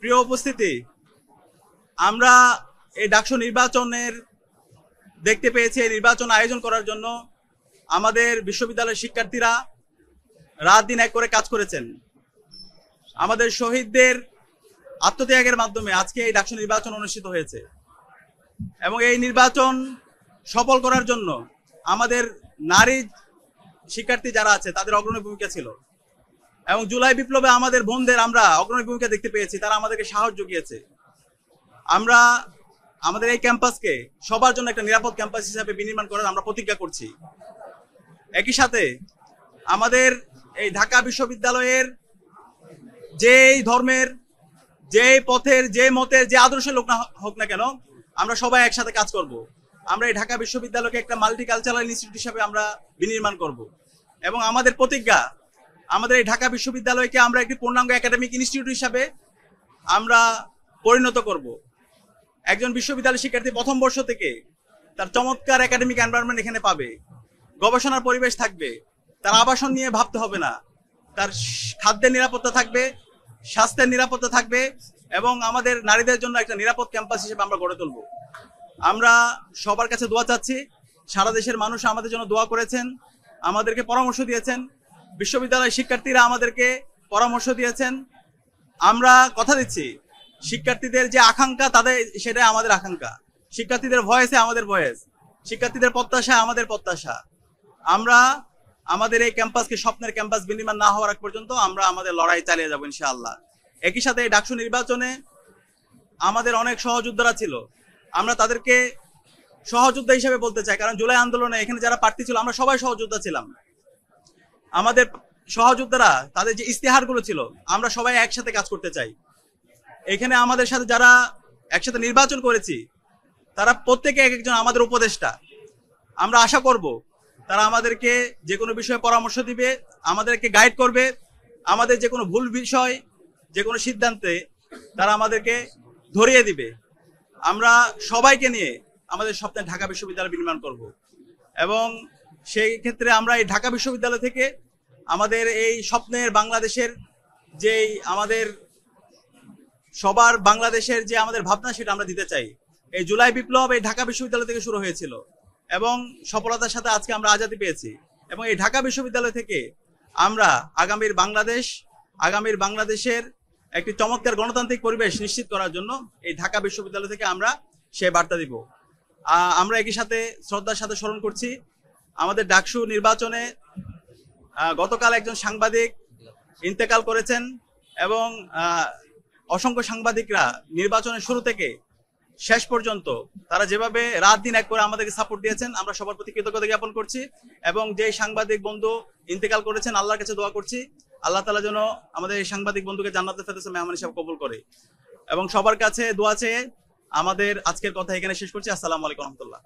প্রিয় উপস্থিতি, আমরা এই ডাকসু নির্বাচনের দেখতে পেয়েছি। এই নির্বাচন আয়োজন করার জন্য আমাদের বিশ্ববিদ্যালয়ের শিক্ষার্থীরা রাত দিন এক করে কাজ করেছেন। আমাদের শহীদদের আত্মত্যাগের মাধ্যমে আজকে এই ডাকসু নির্বাচন অনুষ্ঠিত হয়েছে এবং এই নির্বাচন সফল করার জন্য আমাদের নারী শিক্ষার্থী যারা আছে তাদের অগ্রণী ভূমিকা ছিল এবং জুলাই বিপ্লবে আমাদের বোনদের আমরা অগ্রণী ভূমিকা দেখতে পেয়েছি। তারা আমাদেরকে সাহস জুগিয়েছে। আমরা আমাদের এই ক্যাম্পাসকে সবার জন্য একটা নিরাপদ ক্যাম্পাস হিসেবে বিনির্মাণ করার আমরা প্রতিজ্ঞা করছি। একই সাথে আমাদের এই ঢাকা বিশ্ববিদ্যালয়ের যেই ধর্মের, যে পথের, যে মতের, যে আদর্শের লোক না হোক না কেন, আমরা সবাই একসাথে কাজ করব। আমরা এই ঢাকা বিশ্ববিদ্যালয়কে একটা মাল্টিকালচারাল ইনস্টিটিউট হিসেবে আমরা বিনির্মাণ করব এবং আমাদের প্রতিজ্ঞা, আমাদের এই ঢাকা বিশ্ববিদ্যালয়কে আমরা একটি পূর্ণাঙ্গ একাডেমিক ইনস্টিটিউট হিসাবে আমরা পরিণত করব। একজন বিশ্ববিদ্যালয় শিক্ষার্থী প্রথম বর্ষ থেকে তার চমৎকার একাডেমিক এনভায়রনমেন্ট এখানে পাবে, গবেষণার পরিবেশ থাকবে, তার আবাসন নিয়ে ভাবতে হবে না, তার খাদ্যের নিরাপত্তা থাকবে, স্বাস্থ্যের নিরাপত্তা থাকবে এবং আমাদের নারীদের জন্য একটা নিরাপদ ক্যাম্পাস হিসেবে আমরা গড়ে তুলব। আমরা সবার কাছে দোয়া চাচ্ছি। সারা দেশের মানুষ আমাদের জন্য দোয়া করেছেন, আমাদেরকে পরামর্শ দিয়েছেন, বিশ্ববিদ্যালয়ের শিক্ষার্থীরা আমাদেরকে পরামর্শ দিয়েছেন। আমরা কথা দিচ্ছি, শিক্ষার্থীদের যে আকাঙ্ক্ষা তাদের সেটাই আমাদের আকাঙ্ক্ষা, শিক্ষার্থীদের ভয়েসে আমাদের ভয়েস, শিক্ষার্থীদের প্রত্যাশা আমাদের প্রত্যাশা। আমরা আমাদের এই ক্যাম্পাসকে স্বপ্নের ক্যাম্পাস বিনির্মাণ না হওয়ার আগ পর্যন্ত আমরা আমাদের লড়াই চালিয়ে যাবো ইনশাআল্লাহ। একই সাথে এই ডাকসু নির্বাচনে আমাদের অনেক সহযোদ্ধারা ছিল, আমরা তাদেরকে সহযোদ্ধা হিসেবে বলতে চাই, কারণ জুলাই আন্দোলনে এখানে যারা প্রার্থী ছিল আমরা সবাই সহযোদ্ধা ছিলাম। আমাদের সহযোদ্ধারা তাদের যে ইস্তেহারগুলো ছিল, আমরা সবাই একসাথে কাজ করতে চাই। এখানে আমাদের সাথে যারা একসাথে নির্বাচন করেছি তারা প্রত্যেকে এক একজন আমাদের উপদেষ্টা। আমরা আশা করব তারা আমাদেরকে যে কোনো বিষয়ে পরামর্শ দিবে, আমাদেরকে গাইড করবে, আমাদের যে কোনো ভুল বিষয়, যে কোনো সিদ্ধান্তে তারা আমাদেরকে ধরিয়ে দিবে। আমরা সবাইকে নিয়ে আমাদের স্বপ্নের ঢাকা বিশ্ববিদ্যালয় নির্মাণ করব এবং সেই ক্ষেত্রে আমরা এই ঢাকা বিশ্ববিদ্যালয় থেকে আমাদের এই স্বপ্নের বাংলাদেশের যেই আমাদের সবার বাংলাদেশের যে আমাদের ভাবনা সেটা আমরা দিতে চাই। এই জুলাই বিপ্লব এই ঢাকা বিশ্ববিদ্যালয় থেকে শুরু হয়েছিল এবং সফলতার সাথে আজকে আমরা আজাদি পেয়েছি এবং এই ঢাকা বিশ্ববিদ্যালয় থেকে আমরা আগামীর বাংলাদেশের একটি চমৎকার গণতান্ত্রিক পরিবেশ নিশ্চিত করার জন্য এই ঢাকা বিশ্ববিদ্যালয় থেকে আমরা সে বার্তা দিব। আমরা একই সাথে শ্রদ্ধার সাথে স্মরণ করছি আমাদের ডাকসু নির্বাচনে গতকাল একজন সাংবাদিক ইন্তেকাল করেছেন এবং অসংখ্য সাংবাদিকরা নির্বাচনের শুরু থেকে শেষ পর্যন্ত তারা যেভাবে রাত দিন এক করে আমাদেরকে সাপোর্ট দিয়েছেন, আমরা সবার প্রতি কৃতজ্ঞতা জ্ঞাপন করছি এবং যে সাংবাদিক বন্ধু ইন্তেকাল করেছেন আল্লাহর কাছে দোয়া করছি আল্লাহ তাআলা যেন আমাদের এই সাংবাদিক বন্ধুকে জান্নাতুল ফেরদৌসে মেহমান হিসেবে কবুল করে এবং সবার কাছে দোয়া চেয়ে আমাদের আজকের কথা এখানে শেষ করছি। আসসালামু আলাইকুম ওয়া রাহমাতুল্লাহ।